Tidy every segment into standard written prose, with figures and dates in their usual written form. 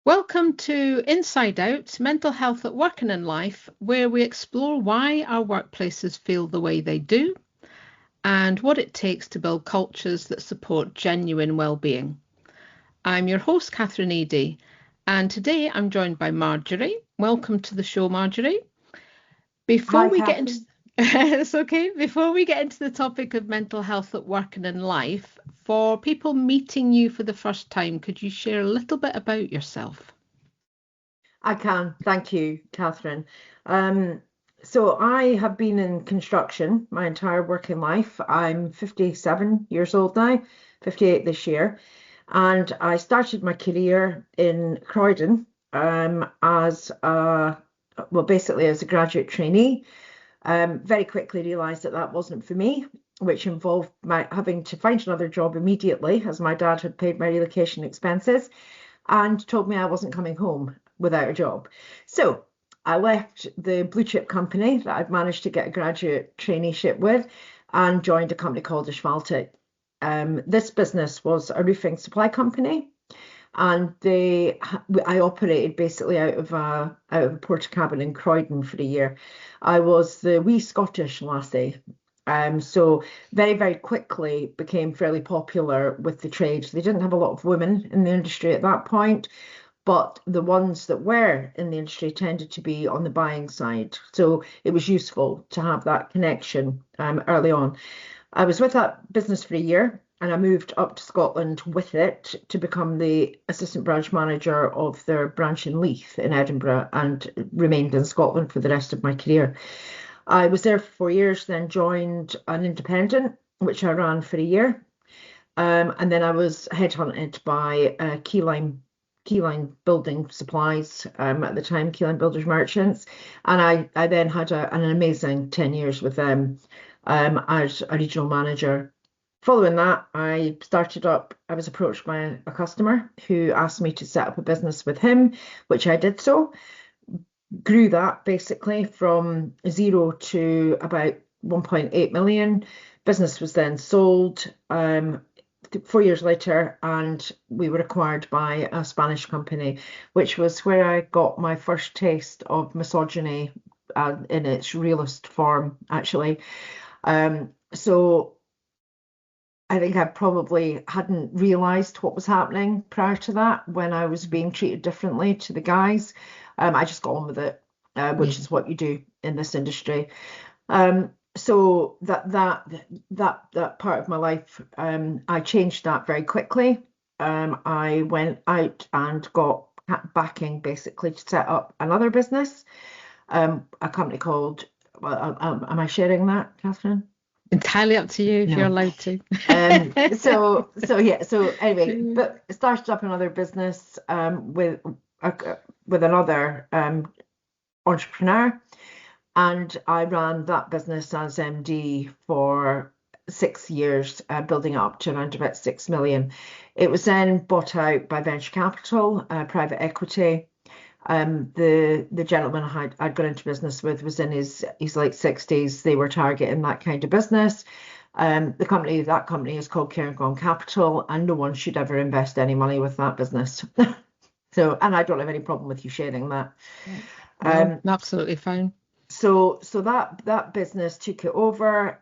Welcome to Inside Out Mental Health at Work and in Life, where we explore why our workplaces feel the way they do and what it takes to build cultures that support genuine well-being. I'm your host, Catherine Eady, and today I'm joined by Marjorie. Welcome to the show, Marjorie. Before Hi, we get into Catherine. it's okay. Before we get into the topic of mental health at work and in life, for people meeting you for the first time, could you share a little bit about yourself? I can. Thank you, Catherine. Um, so I have been in construction my entire working life. I'm 57 years old now, 58 this year, and I started my career in Croydon as basically as a graduate trainee. Very quickly realised that that wasn't for me, which involved my having to find another job immediately, as my dad had paid my relocation expenses and told me I wasn't coming home without a job. So I left the blue chip company that I'd managed to get a graduate traineeship with and joined a company called Asphaltic. This business was a roofing supply company, and I operated basically out of a porta cabin in Croydon for a year. I was the wee Scottish lassie. So very, very quickly became fairly popular with the trade. They didn't have a lot of women in the industry at that point, but the ones that were in the industry tended to be on the buying side. So it was useful to have that connection early on. I was with that business for a year and I moved up to Scotland with it to become the assistant branch manager of their branch in Leith in Edinburgh and remained in Scotland for the rest of my career. I was there for 4 years, then joined an independent, which I ran for a year. And then I was headhunted by Keyline Building Supplies, at the time, Keyline Builders Merchants. And I then had an amazing 10 years with them as a regional manager. Following that, I was approached by a customer who asked me to set up a business with him, which I did so. Grew that basically from zero to about 1.8 million. Business was then sold 4 years later, and we were acquired by a Spanish company, which was where I got my first taste of misogyny in its realist form, actually. So I think I probably hadn't realized what was happening prior to that when I was being treated differently to the guys. I just got on with it, which Yeah. is what you do in this industry. So that part of my life, I changed that very quickly. I went out and got backing basically to set up another business, a company called, well, am I sharing that, Catherine? Entirely up to you if you're No. allowed to. So yeah, so anyway, but started up another business with another entrepreneur, and I ran that business as MD for 6 years, building up to around about 6 million. It was then bought out by venture capital, private equity. The gentleman I'd got into business with was in his late 60s. They were targeting that kind of business. That company is called Cairngorm Capital, and no one should ever invest any money with that business. So, and I don't have any problem with you sharing that. No, Um, absolutely fine. so that business took it over.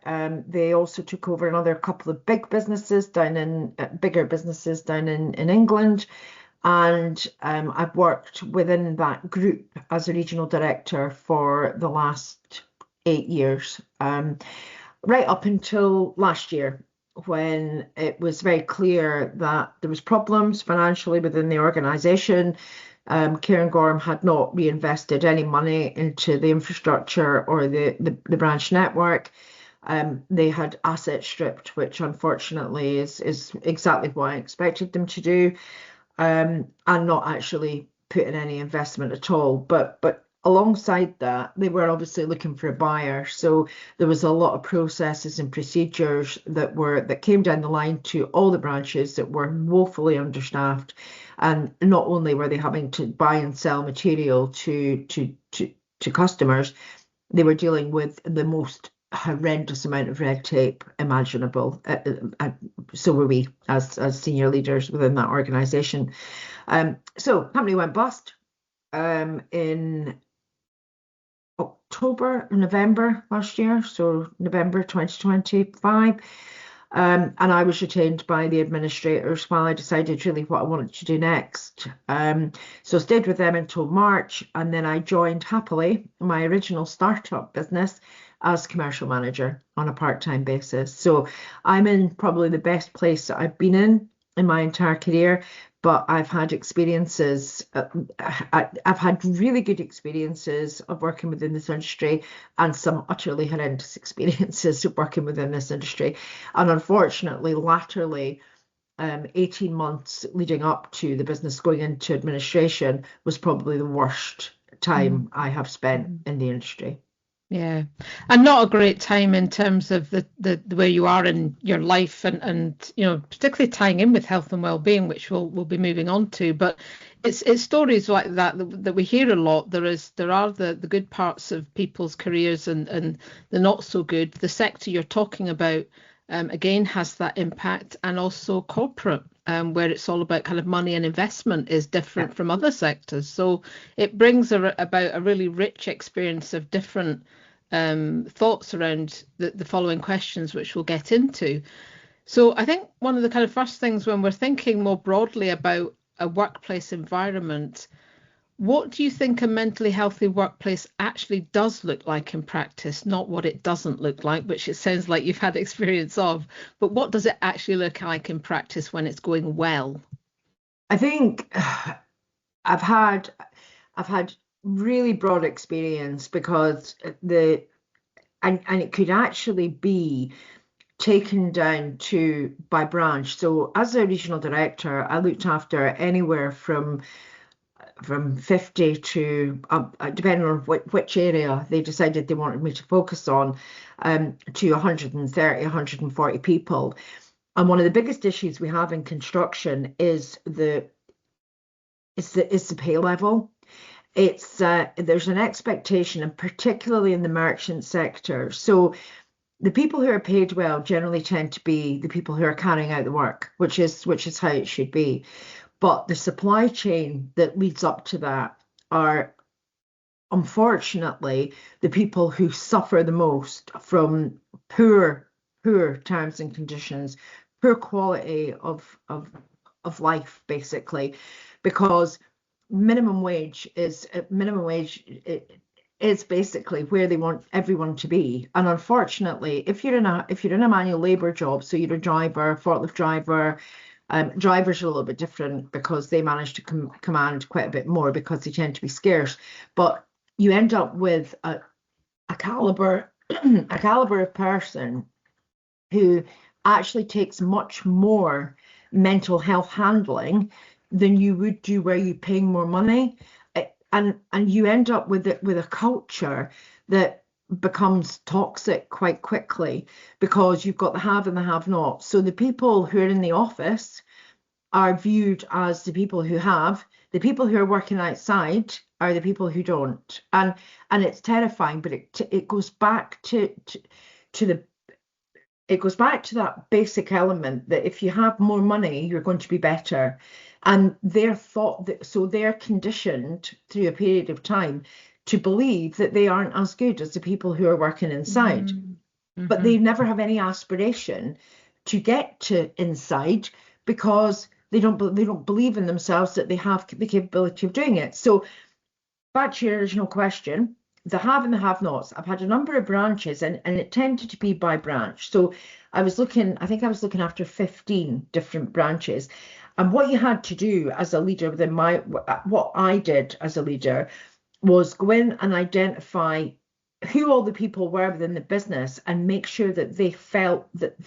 They also took over another couple of bigger businesses down in England. And I've worked within that group as a regional director for the last 8 years, right up until last year, when it was very clear that there was problems financially within the organisation. Cairngorm had not reinvested any money into the infrastructure or the branch network. They had asset stripped, which unfortunately is exactly what I expected them to do, and not actually put in any investment at all. But alongside that, they were obviously looking for a buyer. So there was a lot of processes and procedures that came down the line to all the branches that were woefully understaffed. And not only were they having to buy and sell material to customers, they were dealing with the most horrendous amount of red tape imaginable. So were we as senior leaders within that organisation. So company went bust in November last year, so November 2025. And I was retained by the administrators while I decided really what I wanted to do next. So I stayed with them until March, and then I joined happily my original startup business as commercial manager on a part-time basis. So I'm in probably the best place that I've been in my entire career, but I've had experiences, I've had really good experiences of working within this industry and some utterly horrendous experiences of working within this industry. And unfortunately, latterly, 18 months leading up to the business going into administration was probably the worst time I have spent in the industry. Yeah, and not a great time in terms of the way you are in your life and particularly tying in with health and well-being, which we'll be moving on to. But it's stories like that we hear a lot. There are the good parts of people's careers and the not so good. The sector you're talking about again has that impact, and also corporate. Where it's all about kind of money and investment is different from other sectors. So it brings about a really rich experience of different thoughts around the following questions, which we'll get into. So I think one of the kind of first things when we're thinking more broadly about a workplace environment, what do you think a mentally healthy workplace actually does look like in practice? Not what it doesn't look like, which it sounds like you've had experience of, but what does it actually look like in practice when it's going well? I think I've had really broad experience because and it could actually be taken down to by branch. So as a regional director, I looked after anywhere from 50 to depending on which area they decided they wanted me to focus on, to 130, 140 people. And one of the biggest issues we have in construction is the pay level. It's there's an expectation, and particularly in the merchant sector. So the people who are paid well generally tend to be the people who are carrying out the work, which is how it should be. But the supply chain that leads up to that are unfortunately the people who suffer the most from poor terms and conditions, poor quality of life, basically, because minimum wage is basically where they want everyone to be. And unfortunately, if you're in a manual labor job, so you're a driver, forklift driver, drivers are a little bit different because they manage to command quite a bit more because they tend to be scarce. But you end up with a caliber of person who actually takes much more mental health handling than you would do where you're paying more money. And you end up with a culture that becomes toxic quite quickly because you've got the have and the have not. So the people who are in the office are viewed as the people who have. The people who are working outside are the people who don't. And it's terrifying, but it goes back to that basic element that if you have more money, you're going to be better. And they're conditioned through a period of time to believe that they aren't as good as the people who are working inside. Mm-hmm. But they never have any aspiration to get to inside because they don't believe in themselves that they have the capability of doing it. So back to your original question, the have and the have-nots. I've had a number of branches, and it tended to be by branch. So I think I was looking after 15 different branches. And what you had to do as a leader what I did as a leader was go in and identify who all the people were within the business and make sure that they felt that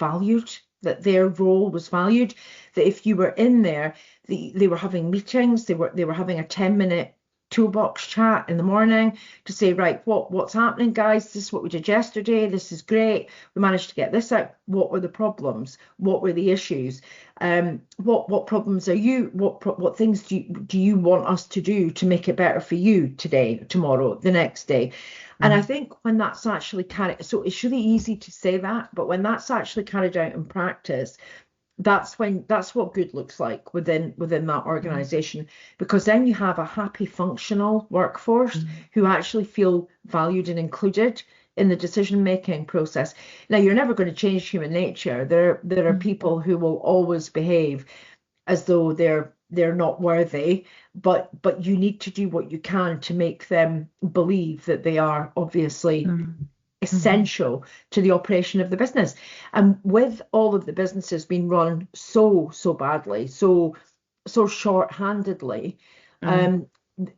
their role was valued, that if you were in there, they were having meetings, they were having a 10-minute toolbox chat in the morning to say, right, what's happening, guys? This is what we did yesterday. This is great. We managed to get this out. What were the problems? What were the issues? What problems are you? What things do you want us to do to make it better for you today, tomorrow, the next day? And I think when that's actually so it's really easy to say that, but when that's actually carried out in practice, that's what good looks like within that organization, because then you have a happy, functional workforce who actually feel valued and included in the decision-making process. Now, you're never going to change human nature. There are people who will always behave as though they're not worthy, but you need to do what you can to make them believe that they are obviously essential to the operation of the business. And with all of the businesses being run so badly, so short-handedly,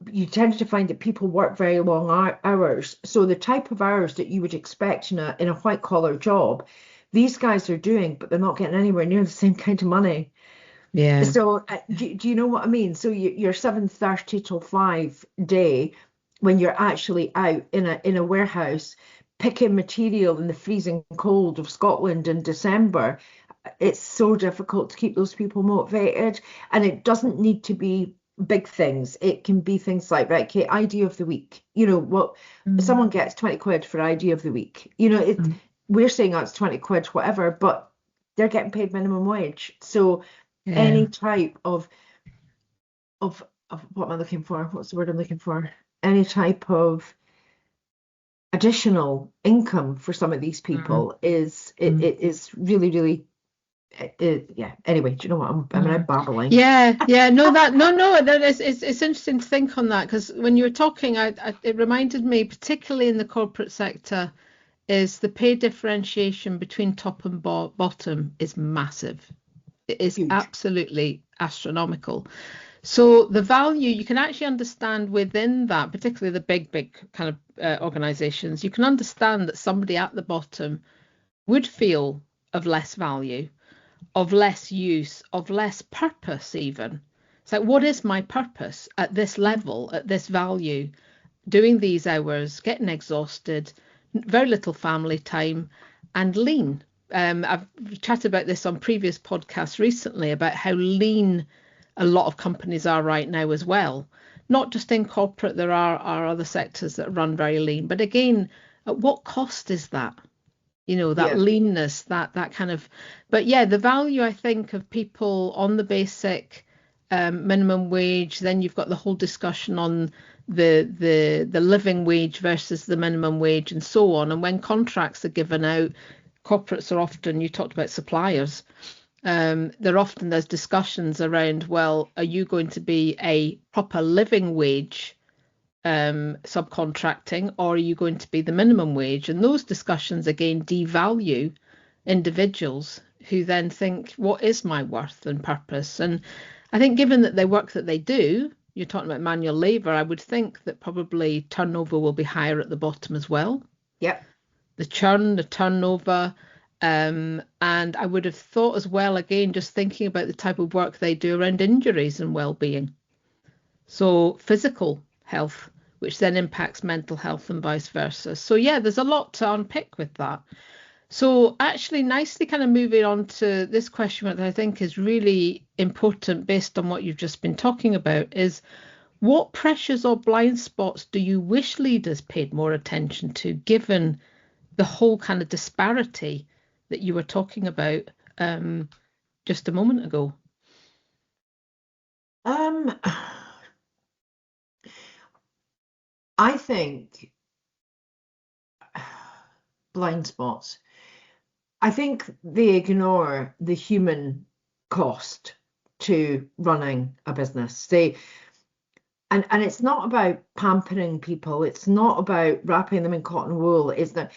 you tend to find that people work very long hours. So the type of hours that you would expect in a white collar job, these guys are doing, but they're not getting anywhere near the same kind of money. Yeah. So do you know what I mean? So your 7:30 till 5 day, when you're actually out in a warehouse picking material in the freezing cold of Scotland in December, it's so difficult to keep those people motivated. And it doesn't need to be big things. It can be things like, right, okay, idea of the week. What someone gets 20 quid for idea of the week. We're saying that's 20 quid, whatever, but they're getting paid minimum wage. So any type of what am I looking for? What's the word I'm looking for? Any type of additional income for some of these people is really, really yeah. Anyway, do you know what? I'm babbling. No, it's interesting to think on that, because when you were talking, it reminded me, particularly in the corporate sector, is the pay differentiation between top and bottom is massive. It is Huge. Absolutely astronomical. So the value you can actually understand within that, particularly the big kind of organizations, you can understand that somebody at the bottom would feel of less value, of less use, of less purpose even. It's like, what is my purpose at this level, at this value, doing these hours, getting exhausted, very little family time, and lean. I've chatted about this on previous podcasts recently about how lean a lot of companies are right now as well. Not just in corporate, there are other sectors that run very lean. But again, at what cost is that? That leanness, that kind of. But yeah, the value, I think, of people on the basic minimum wage. Then you've got the whole discussion on the living wage versus the minimum wage and so on. And when contracts are given out, corporates are often, you talked about suppliers, there's discussions around, well, are you going to be a proper living wage subcontracting, or are you going to be the minimum wage? And those discussions again devalue individuals who then think, what is my worth and purpose? And I think given that the work that they do, you're talking about manual labour, I would think that probably turnover will be higher at the bottom as well. Yep. The churn, the turnover, and I would have thought as well, again, just thinking about the type of work they do around injuries and well-being. So physical health, which then impacts mental health and vice versa. So yeah, there's a lot to unpick with that. So actually nicely kind of moving on to this question that I think is really important based on what you've just been talking about is, what pressures or blind spots do you wish leaders paid more attention to, given the whole kind of disparity that you were talking about just a moment ago? I think blind spots. I think they ignore the human cost to running a business. And it's not about pampering people. It's not about wrapping them in cotton wool. It's not.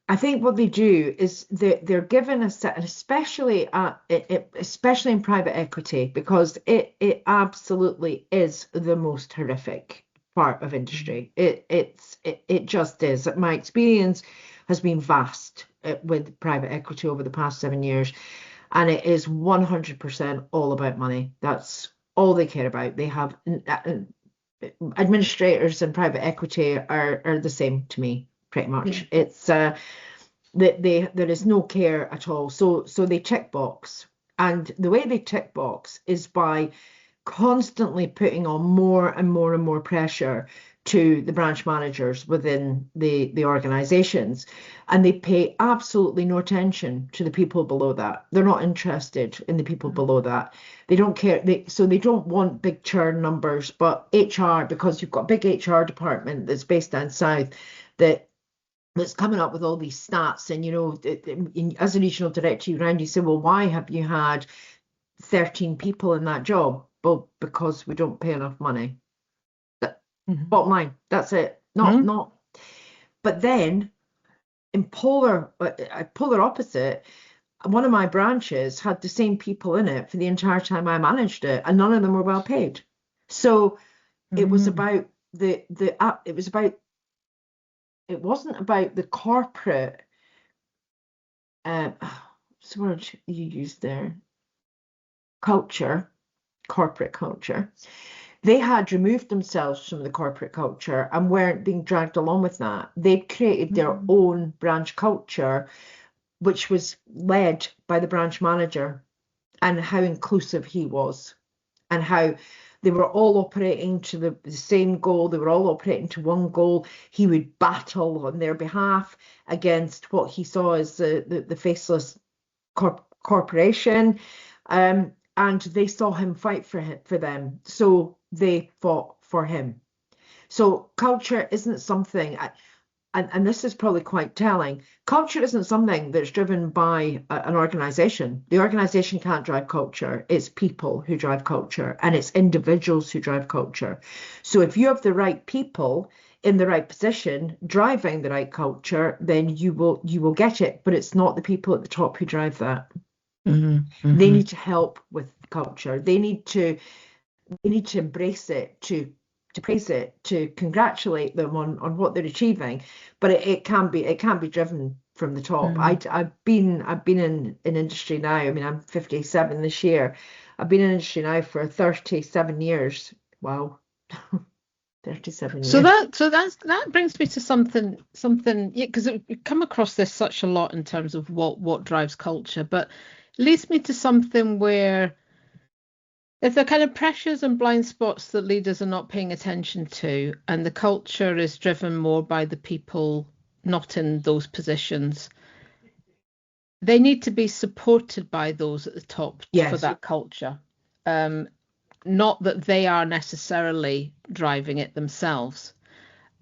I think what they do is they're given a set, especially especially in private equity, because it absolutely is the most horrific part of industry. It just is. My experience has been vast with private equity over the past 7 years, and it is 100% all about money. That's all they care about. They have administrators and private equity are the same to me, pretty much. Yeah. It's there is no care at all. So they tick box, and the way they tick box is by constantly putting on more and more and more pressure to the branch managers within the organizations, and they pay absolutely no attention to the people below that. They're not interested in the people below that. They don't care. So they don't want big churn numbers, but HR, because you've got a big HR department that's based down south, that's coming up with all these stats, and as a regional director, you say, well, why have you had 13 people in that job? Well, because we don't pay enough money. Bottom line, that's it. Not. But then, in polar opposite, one of my branches had the same people in it for the entire time I managed it, and none of them were well paid. So it was about it wasn't about the corporate, what's the word you used there? Corporate culture. They had removed themselves from the corporate culture and weren't being dragged along with that. They'd created their own branch culture, which was led by the branch manager, and how inclusive he was, and how they were all operating to the same goal. They were all operating to one goal. He would battle on their behalf against what he saw as the faceless corporation. And they saw him fight for them. So they fought for him. So culture isn't something, and this is probably quite telling, culture isn't something that's driven by an organization. The organization can't drive culture. It's people who drive culture, and it's individuals who drive culture. So if you have the right people in the right position driving the right culture, then you will get it. But it's not the people at the top who drive that. They need to help with culture. They need to embrace it, to praise it, to congratulate them on what they're achieving. But it can be driven from the top. I've been in industry now. I mean, I'm 57 this year. I've been in industry now for 37 years. Wow. 37 years. So that brings me to something, yeah, because we come across this such a lot in terms of what drives culture, but it leads me to something where if there are kind of pressures and blind spots that leaders are not paying attention to, and the culture is driven more by the people not in those positions, they need to be supported by those at the top for that culture. Not that they are necessarily driving it themselves.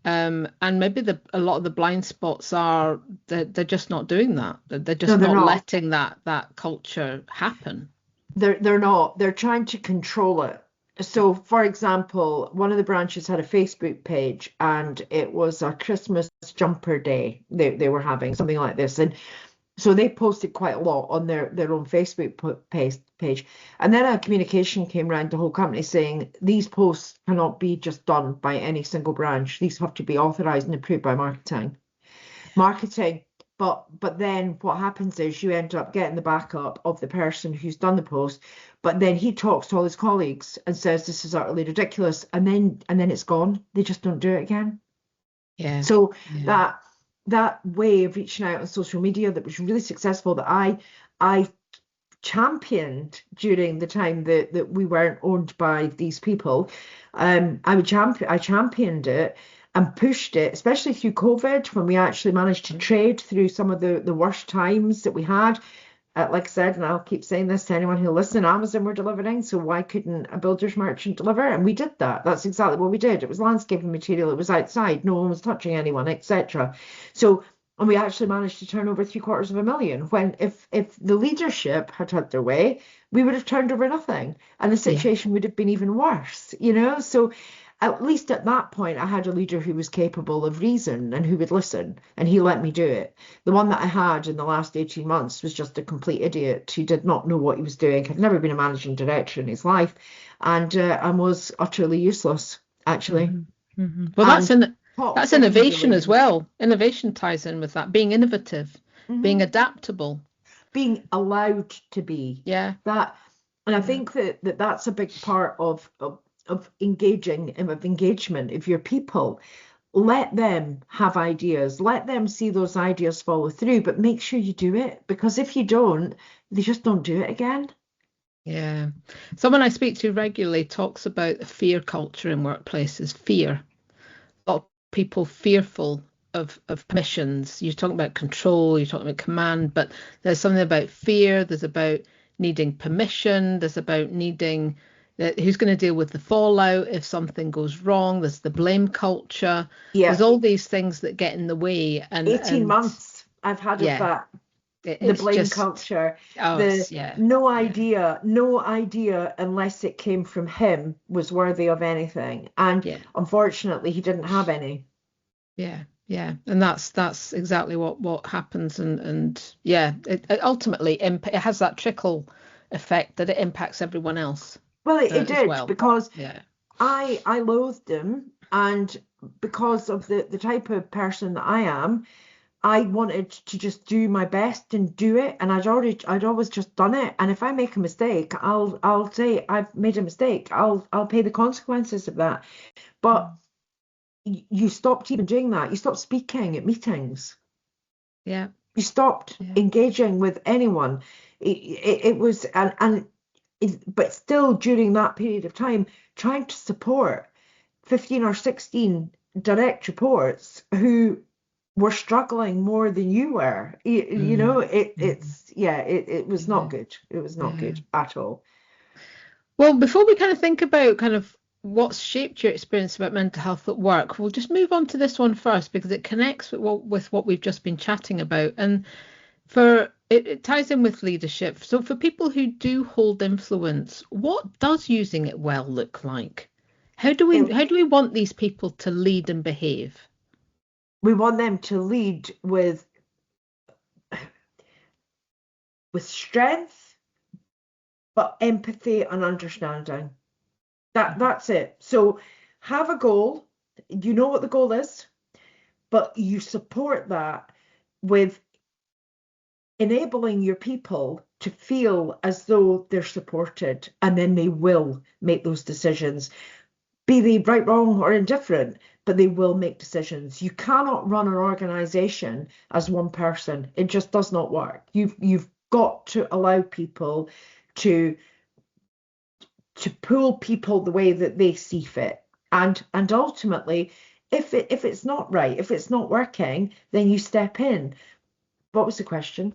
And maybe a lot of the blind spots are they're just not doing that. They're just not letting that culture happen. They're not. They're trying to control it. So, for example, one of the branches had a Facebook page, and it was a Christmas jumper day. They were having something like this, and so they posted quite a lot on their own Facebook page. And then a communication came around the whole company saying these posts cannot be just done by any single branch. These have to be authorized and approved by marketing. But then what happens is you end up getting the backup of the person who's done the post, but then he talks to all his colleagues and says this is utterly ridiculous, and then it's gone. They just don't do it again. Yeah. So that way of reaching out on social media that was really successful, that I championed during the time that we weren't owned by these people. I championed it and pushed it, especially through COVID, when we actually managed to trade through some of the worst times that we had. Like I said, and I'll keep saying this to anyone who'll listen, Amazon were delivering, so why couldn't a builder's merchant deliver? And we did that. That's exactly what we did. It was landscaping material. It was outside. No one was touching anyone, etc. So, and we actually managed to turn over $750,000. When if the leadership had their way, we would have turned over nothing, and the situation would have been even worse. So at least at that point, I had a leader who was capable of reason and who would listen, and he let me do it. The one that I had in the last 18 months was just a complete idiot who did not know what he was doing, had never been a managing director in his life, and was utterly useless, actually. Well, that's innovation as well. Innovation ties in with that, being innovative, being adaptable, being allowed to be. Yeah. And I think that's a big part of engagement of your people. Let them have ideas, let them see those ideas follow through, but make sure you do it, because if you don't, they just don't do it again. Yeah. Someone I speak to regularly talks about the fear culture in workplaces. Fear. people fearful of permissions. You're talking about control, you're talking about command, but there's something about fear, there's about needing permission, there's about needing who's going to deal with the fallout if something goes wrong, there's the blame culture, there's Yeah. all these things that get in the way. 18 months I've had of yeah, that. The it's blame just, culture, oh, the it's, yeah, no yeah, idea, no idea unless it came from him was worthy of anything. And yeah. unfortunately, he didn't have any. Yeah, yeah, and that's exactly what happens, and yeah, it ultimately it has that trickle effect that it impacts everyone else Well, it as did well. because Yeah, I loathed him, and because of the type of person that I am, I wanted to just do my best and do it, and I'd always just done it. And if I make a mistake, I'll say I've made a mistake. I'll pay the consequences of that. But mm, you stopped even doing that. You stopped speaking at meetings. yeah, You stopped yeah, engaging with anyone. It was but still during that period of time, trying to support 15 or 16 direct reports who were struggling more than you were. You mm, know, mm, it was not yeah, good. It was not yeah. good at all. Well, before we kind of think about kind of what's shaped your experience about mental health at work, we'll just move on to this one first because it connects with what we've just been chatting about. And it ties in with leadership. So for people who do hold influence, what does using it well look like? It, How do we want these people to lead and behave? we want them to lead with strength, but empathy and understanding. That's it. So have a goal. You know what the goal is, but you support that with enabling your people to feel as though they're supported, and then they will make those decisions, be they right, wrong, or indifferent, but they will make decisions. You cannot run an organization as one person. It just does not work. You've got to allow people to pull people the way that they see fit. And ultimately, if it's not right, if it's not working, then you step in. What was the question?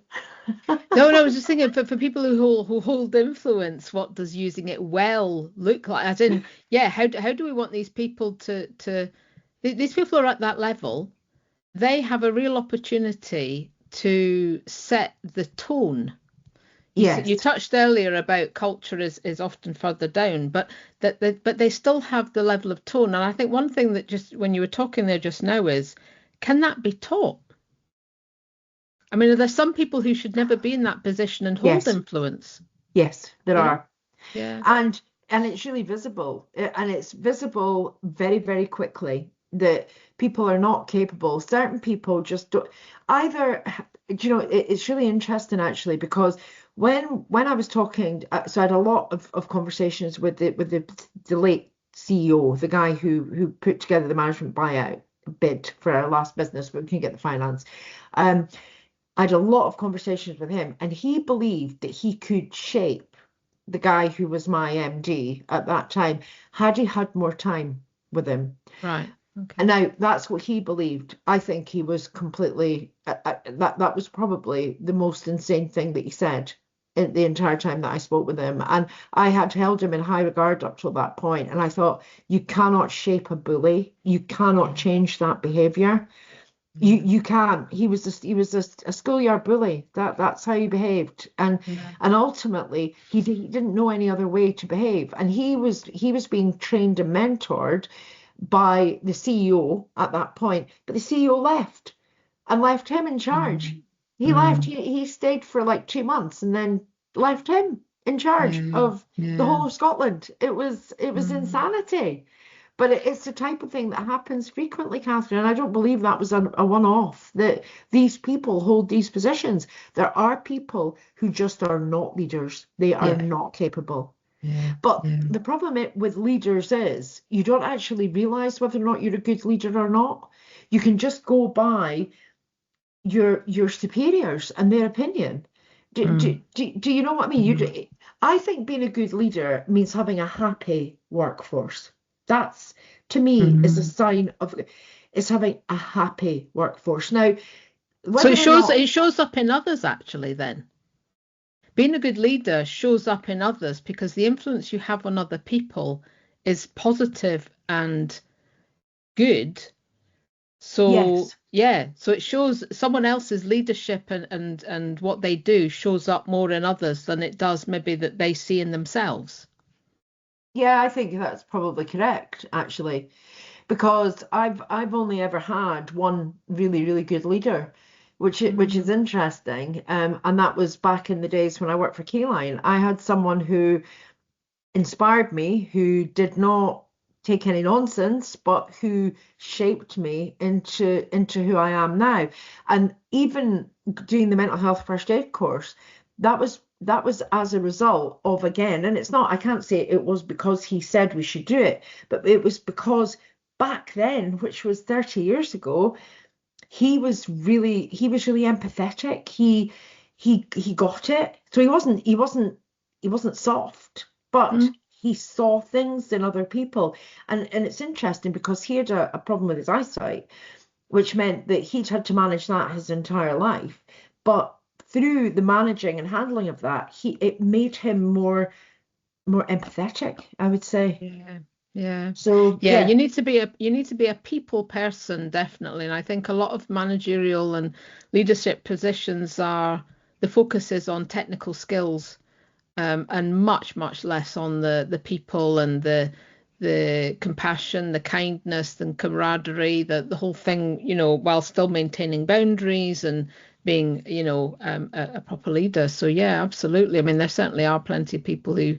No, I was just thinking for people who hold influence, what does using it well look like? As in, yeah, how do we want these people these people are at that level, they have a real opportunity to set the tone. You Yes, touched earlier about culture is often further down, but but they still have the level of tone. And I think one thing that just when you were talking there just now is, can that be taught? I mean, are there some people who should never be in that position and hold yes, influence? yes, there Yeah, are. yeah, And it's really visible, and it's visible very, very quickly that people are not capable. Certain people just don't either. Do you know, it's really interesting actually because when I was talking, so I had a lot of conversations with the late CEO, the guy who put together the management buyout bid for our last business, but we couldn't get the finance. Um, I had a lot of conversations with him, and he believed that he could shape the guy who was my MD at that time had he had more time with him. right, And okay. now that's what he believed. I think he was completely that was probably the most insane thing that he said in the entire time that I spoke with him. And I had held him in high regard up till that point. And I thought, you cannot shape a bully. You cannot Yeah, change that behavior. yeah, You can't. He was a schoolyard bully. That's how he behaved, yeah, and ultimately he didn't know any other way to behave, and he was being trained and mentored by the CEO at that point, but the CEO left and left him in charge. mm, He left. mm, He stayed for like 2 months and then left him in charge yeah, of the yeah, whole of Scotland. It was mm, insanity. But it's the type of thing that happens frequently, Catherine, and I don't believe that was a one-off, that these people hold these positions. There are people who just are not leaders. They are yeah, not capable. yeah, But yeah, the problem with leaders is you don't actually realize whether or not you're a good leader or not. You can just go by your superiors and their opinion. mm, Do you know what I mean? mm, I think being a good leader means having a happy workforce. That's, to me, is a mm, sign of. is having a happy workforce. Now, So whether or not, it shows up in others actually then. Being a good leader shows up in others because the influence you have on other people is positive and good. So yes, yeah, so it shows someone else's leadership and what they do shows up more in others than it does maybe that they see in themselves. yeah, I think that's probably correct, actually, because I've only ever had one really, really good leader, which is Mm. interesting. And that was back in the days when I worked for Keyline. I had someone who inspired me, who did not take any nonsense, but who shaped me into who I am now. And even doing the mental health first aid course, that was as a result of, again, and it's not, I can't say it was because he said we should do it, but it was because back then, which was 30 years ago, he was really empathetic. He got it. So he wasn't soft, but Mm. he saw things in other people. And it's interesting because he had a problem with his eyesight, which meant that he'd had to manage that his entire life. But through the managing and handling of that, it made him more empathetic, I would say. Yeah, yeah, So yeah. yeah, You need to be a people person, definitely. And I think a lot of managerial and leadership positions are the focus is on technical skills, and much less on the people and the compassion, the kindness and camaraderie, the whole thing, while still maintaining boundaries and being, a proper leader. So yeah, absolutely. I mean, there certainly are plenty of people who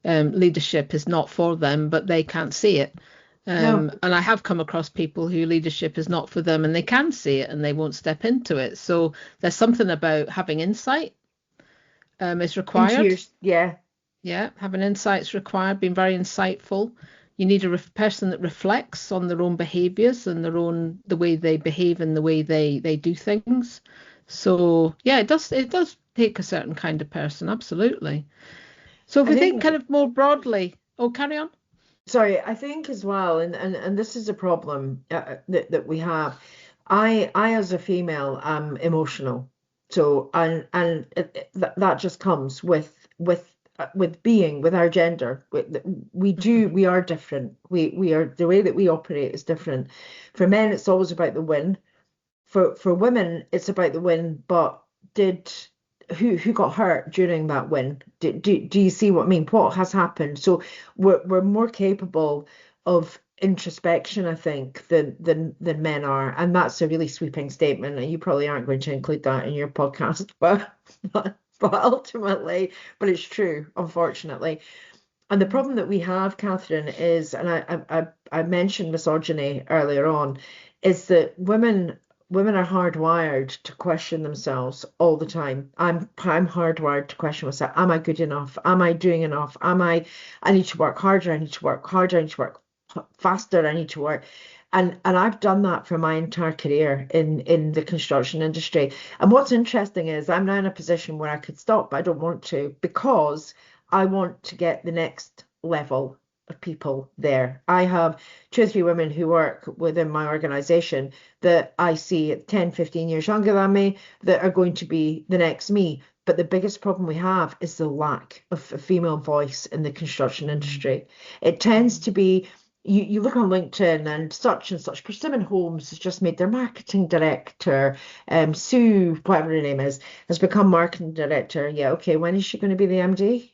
leadership is not for them, but they can't see it. no, And I have come across people who leadership is not for them and they can see it and they won't step into it. So there's something about having insight is into required. your, yeah. Yeah, having insights required, being very insightful. You need a person that reflects on their own behaviors and the way they behave and the way they do things. So yeah, it does take a certain kind of person, absolutely. So if I we think kind think of more broadly, oh, carry on. Sorry, I think as well, and this is a problem that we have. I as a female am emotional, so that just comes with being with our gender. Mhm. We are different. We are the way that we operate is different. For men, it's always about the win. For women, it's about the win, but did who got hurt during that win? Do you see what I mean? What has happened? So we're more capable of introspection, I think, than men are, and that's a really sweeping statement. And you probably aren't going to include that in your podcast, but ultimately, but it's true, unfortunately. And the problem that we have, Catherine, is, and I mentioned misogyny earlier on, is that women are hardwired to question themselves all the time. I'm hardwired to question myself. Am I good enough? Am I doing enough? I need to work harder. I need to work harder. I need to work faster. I need to work. And I've done that for my entire career in the construction industry. And what's interesting is I'm now in a position where I could stop, but I don't want to because I want to get the next level of people there. I have two or three women who work within my organization that I see at 10, 15 years younger than me that are going to be the next me. But the biggest problem we have is the lack of a female voice in the construction Mhm. industry. It tends to be you look on LinkedIn and such. Persimmon Homes has just made their marketing director. Sue, whatever her name is, has become marketing director. Yeah, okay. When is she going to be the MD?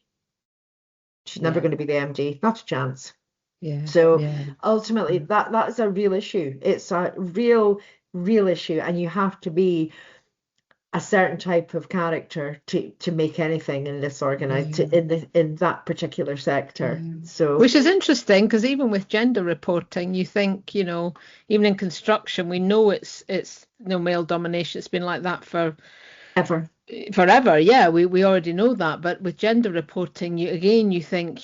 She's never Yeah, going to be the MD, not a chance. yeah, So yeah. ultimately, Mm. that is a real issue. It's a real issue, and you have to be a certain type of character to make anything in this organized Yeah. in that particular sector. Yeah. So Which is interesting because even with gender reporting, you think, even in construction, we know it's male domination. It's been like that for ever. forever. Yeah, we already know that. But with gender reporting, you think,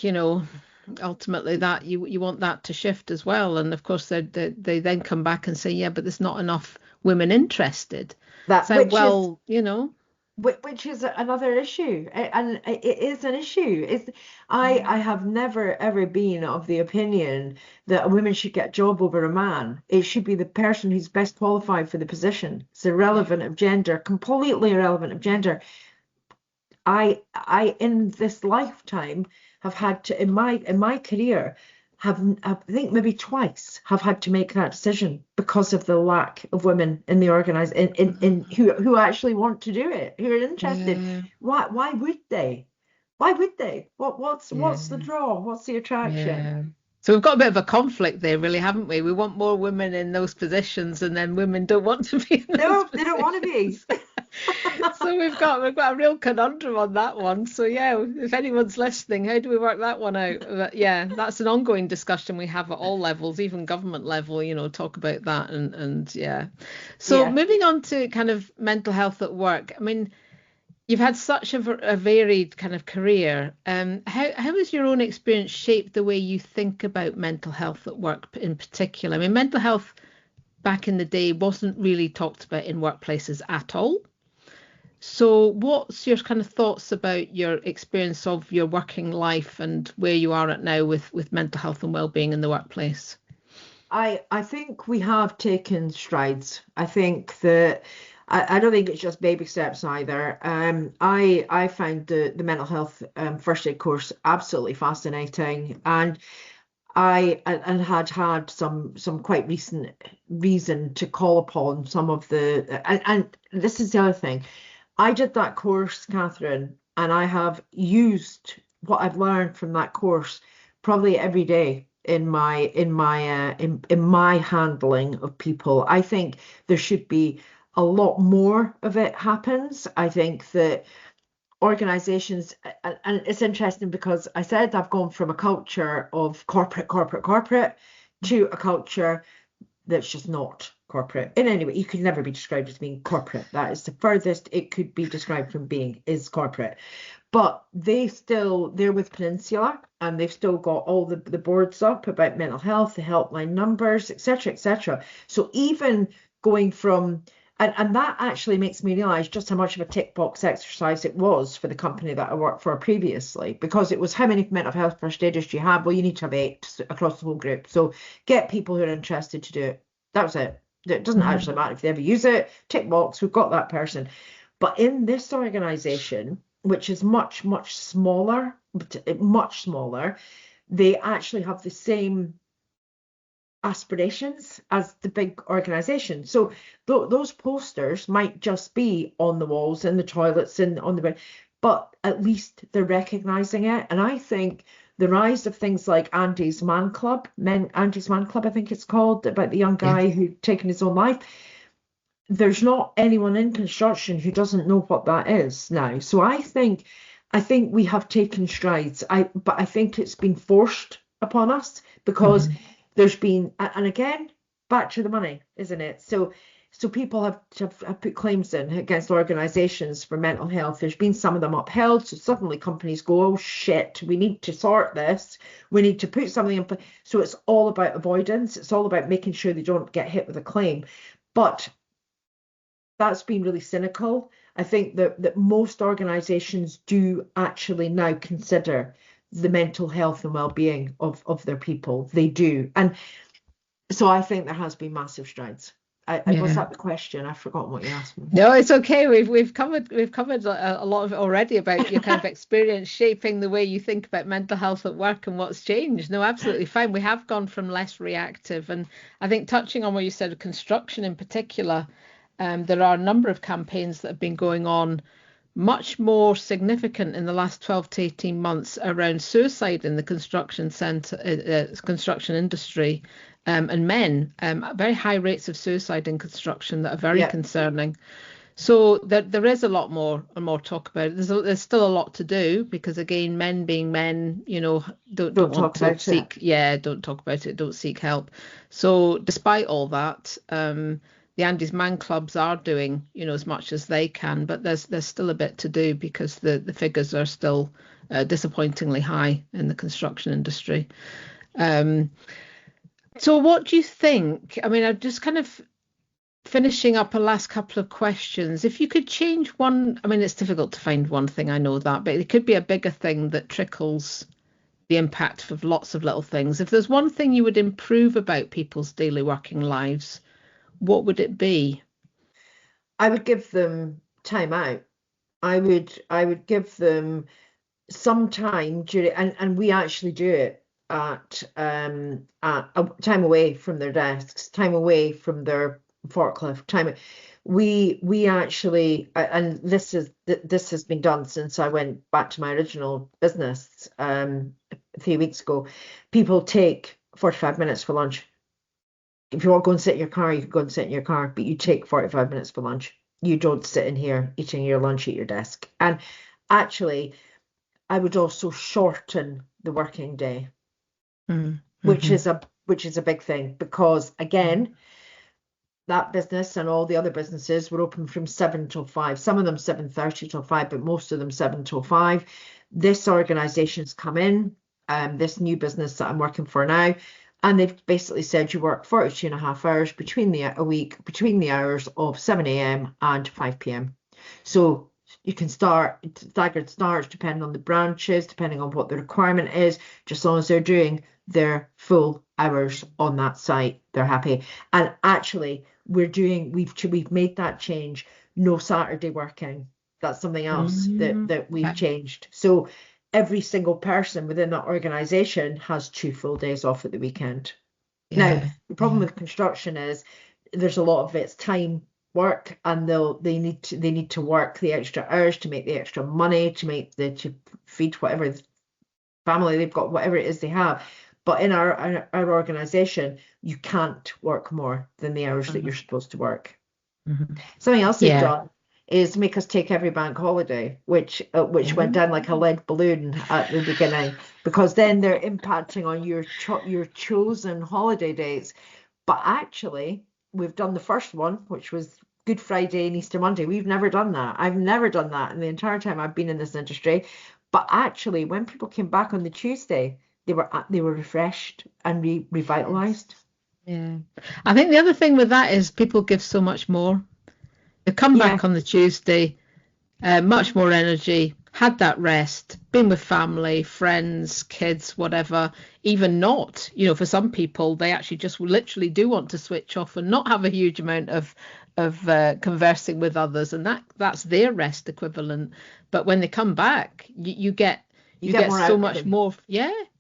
ultimately that you want that to shift as well. And of course, they then come back and say, yeah, but there's not enough women interested. That So, which is well. which is another issue, and it is an issue. I have never ever been of the opinion that a woman should get a job over a man. It should be the person who's best qualified for the position. It's Yeah. irrelevant of gender, completely irrelevant of gender. I in this lifetime have had to in my career I think maybe twice have had to make that decision because of the lack of women in the organize in Mhm. who actually want to do it, who are interested. Yeah. Why would they? Why would they? What's the Yeah. draw? What's the attraction? Yeah. So we've got a bit of a conflict there, really, haven't we? We want more women in those positions, and then women don't want to be in those No, they don't want to positions. be. So we've got a real conundrum on that one. So yeah, if anyone's listening, how do we work that one out? But yeah, that's an ongoing discussion we have at all levels, even government level, talk about that and yeah. So Yeah. moving on to kind of mental health at work. I mean, you've had such a varied kind of career. How has your own experience shaped the way you think about mental health at work in particular? I mean, mental health back in the day wasn't really talked about in workplaces at all. So, what's your kind of thoughts about your experience of your working life and where you are at now with mental health and well-being in the workplace? I think we have taken strides. I think that I don't think it's just baby steps either. I found the mental health first aid course absolutely fascinating, and and had some quite recent reason to call upon some of and this is the other thing. I did that course, Catherine, and I have used what I've learned from that course probably every day in my handling of people. I think there should be a lot more of it happens. I think that organizations, and it's interesting because I said I've gone from a culture of corporate to a culture that's just not corporate in any way. You could never be described as being corporate. That is the furthest it could be described from being is corporate. But they're with Peninsula and they've still got all the boards up about mental health, the helpline numbers, etc., etc. So even going from and that actually makes me realize just how much of a tick box exercise it was for the company that I worked for previously, because it was how many mental health first aiders do you have? Well, you need to have 8 across the whole group. So get people who are interested to do it. That was it. It doesn't Mhm. actually matter if they ever use it. Tick box, we've got that person. But in this organization, which is much smaller, they actually have the same aspirations as the big organization. So those posters might just be on the walls, in the toilets, and on the bed, but at least they're recognizing it. And I think the rise of things like Andy's Man Club, I think it's called, about the young Yeah. guy who'd taken his own life. There's not anyone in construction who doesn't know what that is now. So I think we have taken strides. But I think it's been forced upon us because Mhm. there's been, and again, back to the money, isn't it? So people have put claims in against organizations for mental health. There's been some of them upheld. So suddenly companies go, oh shit, we need to sort this. We need to put something in place. So it's all about avoidance. It's all about making sure they don't get hit with a claim. But that's been really cynical. I think that most organizations do actually now consider the mental health and well-being of their people. They do. And so I think there has been massive strides. Was Yeah. that the question? I've forgotten what you asked me. No, it's okay. We've covered a lot of it already about your kind of experience shaping the way you think about mental health at work and what's changed. No, absolutely fine. We have gone from less reactive, and I think touching on what you said, construction in particular, there are a number of campaigns that have been going on much more significant in the last 12 to 18 months around suicide in the construction industry, and men, very high rates of suicide in construction that are very Yeah, concerning. So there is a lot more and more talk about it. There's still a lot to do because again, men being men, don't don't want talk to about it. seek, yeah, don't talk about it, don't seek help. So despite all that, the Andes Man Clubs are doing, as much as they can, but there's still a bit to do because the figures are still disappointingly high in the construction industry. Um, so what do you think? I mean, I just kind of finishing up a last couple of questions. If you could change one, I mean, it's difficult to find one thing, I know that, but it could be a bigger thing that trickles the impact of lots of little things. If there's one thing you would improve about people's daily working lives, what would it be? I would give them time out. I would give them some time during, and we actually do it at time away from their desks, time away from their forklift, time. We actually, and this has been done since I went back to my original business a few weeks ago. People take 45 minutes for lunch. If you want to go and sit in your car, you can go and sit in your car, but you take 45 minutes for lunch. You don't sit in here eating your lunch at your desk. And actually, I would also shorten the working day, which is a big thing, because again, that business and all the other businesses were open from 7 till 5. Some of them 7:30 till 5, but most of them 7 till 5. This organization's come in, this new business that I'm working for now, and they've basically said you work 42 and a half hours a week between the hours of 7 a.m. and 5 p.m. So you can start staggered starts depending on the branches, depending on what the requirement is, just as long as they're doing their full hours on that site, they're happy. And actually, we've made that change. No Saturday working. That's something else that we've changed. So every single person within that organization has 2 full days off at the weekend. Now, the problem with construction is there's a lot of it's time work, and they need to work the extra hours to make the extra money to feed whatever family they've got, whatever it is they have. But in our organization, you can't work more than the hours that you're supposed to work. Something else they've done is make us take every bank holiday, which went down like a lead balloon at the beginning, because then they're impacting on your chosen holiday dates. But actually, we've done the first one, which was Good Friday and Easter Monday. We've never done that. I've never done that in the entire time I've been in this industry. But actually, when people came back on the Tuesday, they were refreshed and revitalized. Yeah. I think the other thing with that is people give so much more. They come back on the Tuesday, much more energy, had that rest, been with family, friends, kids, whatever. Even not, for some people, they actually just literally do want to switch off and not have a huge amount of conversing with others, and that's their rest equivalent. But when they come back, you get so much more.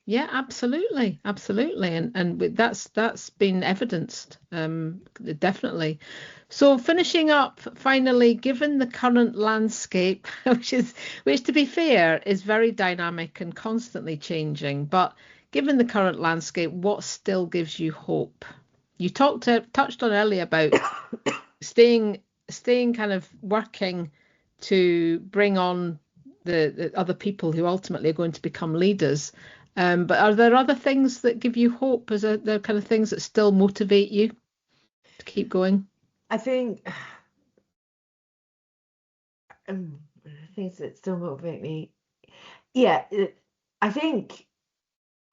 Yeah, absolutely, and that's been evidenced, definitely. So finishing up, finally, given the current landscape, which to be fair is very dynamic and constantly changing, but given the current landscape, what still gives you hope? You touched on earlier about staying kind of working to bring on the other people who ultimately are going to become leaders. But are there other things that give you hope? Is there kind of things that still motivate you to keep going? I think things that still motivate me. Yeah, I think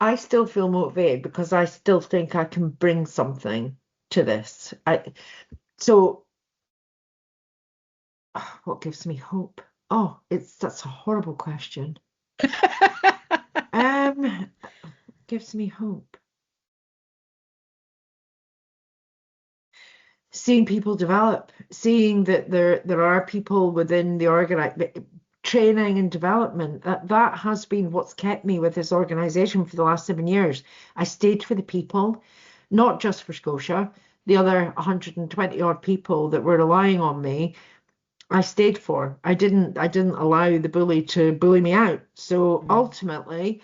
I still feel motivated because I still think I can bring something to this. So what gives me hope? Oh, that's a horrible question. Gives me hope. Seeing people develop, seeing that there are people within the training and development. That has been what's kept me with this organization for the last 7 years. I stayed for the people, not just for Scotia, the other 120 odd people that were relying on me. I stayed for. I didn't allow the bully to bully me out. So ultimately,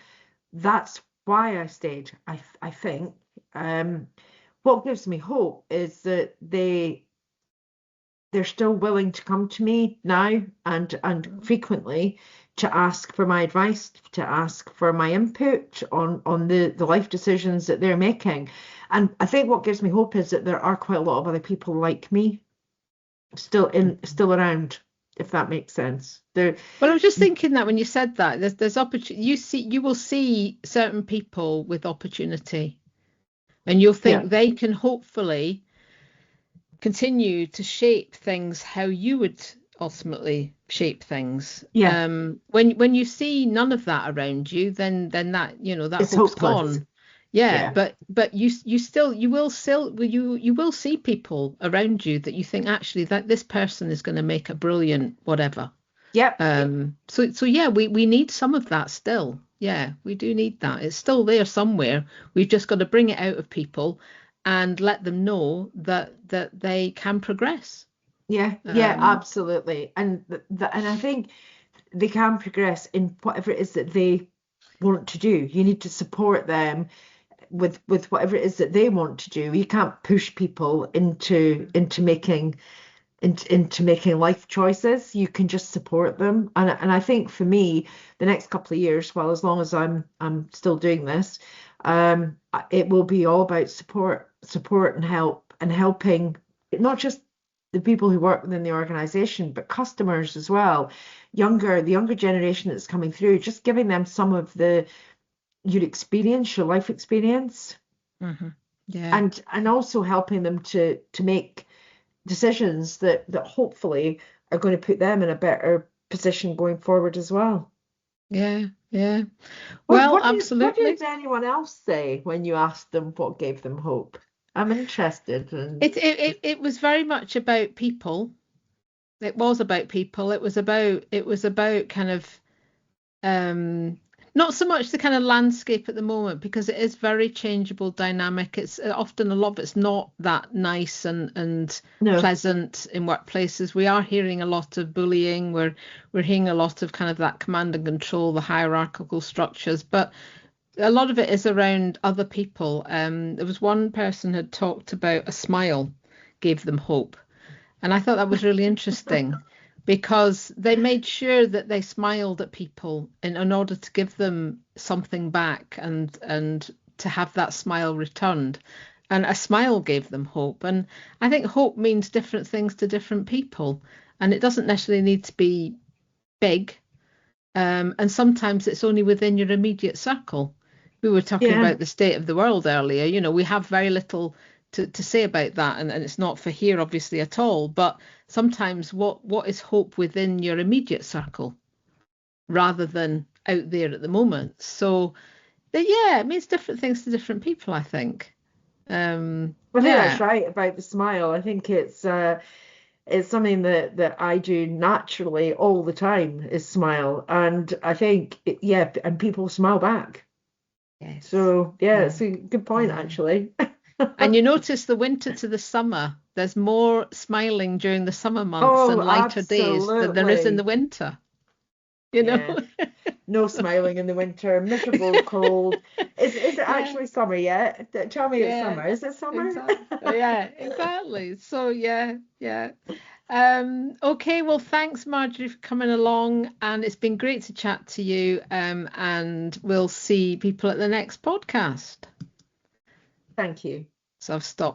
that's why I stayed. I think. What gives me hope is that they're still willing to come to me now and frequently to ask for my advice, to ask for my input on the life decisions that they're making. And I think what gives me hope is that there are quite a lot of other people like me still around, if that makes sense. Well, I was just thinking that when you said that, there's opportunity. You will see certain people with opportunity, and you'll think they can hopefully continue to shape things how you would ultimately shape things. Yeah, When you see none of that around you, then that, that it's hope's hopeless. gone. Yeah, Yeah. but you will see people around you that you think actually that this person is going to make a brilliant whatever. Yep. So yeah, we need some of that still. Yeah, we do need that. It's still there somewhere. We've just got to bring it out of people and let them know that they can progress. Yeah, yeah, Um, absolutely. And and I think they can progress in whatever it is that they want to do. You need to support them with whatever it is that they want to do. You can't push people into making life choices. You can just support them. And I think for me, the next couple of years, well, as long as I'm still doing this, it will be all about support and help and helping not just the people who work within the organization, but customers as well. The younger generation that's coming through, just giving them some of your experience, your life experience, mhm. Yeah, and also helping them to make decisions that hopefully are going to put them in a better position going forward as well. yeah, yeah. What Well, what did what absolutely. did anyone else say when you asked them what gave them hope? I'm interested and It was very much about people. It was about people. It was about kind of um not so much the kind of landscape at the moment because it is very changeable, dynamic. It's often a lot of it's not that nice and no, pleasant in workplaces. We are hearing a lot of bullying. We're hearing a lot of kind of that command and control, the hierarchical structures, but a lot of it is around other people. There was one person had talked about a smile gave them hope. And I thought that was really interesting because they made sure that they smiled at people in order to give them something back and to have that smile returned. And a smile gave them hope. And I think hope means different things to different people. And it doesn't necessarily need to be big. And sometimes it's only within your immediate circle. We were talking yeah, about the state of the world earlier. We have very little to say about that, and it's not for here, obviously, at all. But sometimes what is hope within your immediate circle rather than out there at the moment? So, yeah, it means different things to different people, I think. I think that's Yeah, right about the smile. I think it's something that I do naturally all the time is smile, and I think yeah, and people smile back. yes, So yeah, yeah, it's a good point yeah. actually. And you notice the winter to the summer, there's more smiling during the summer months Oh, and lighter days than there is in the absolutely. winter, you know? Yeah. No smiling in the winter, miserable cold. Is it Yeah, actually summer yet? Tell me it's yeah, summer. Is it summer? exactly. Yeah, exactly. So yeah, yeah. Okay, well, thanks, Marjorie, for coming along, and it's been great to chat to you. And we'll see people at the next podcast. Thank you. So I've stopped.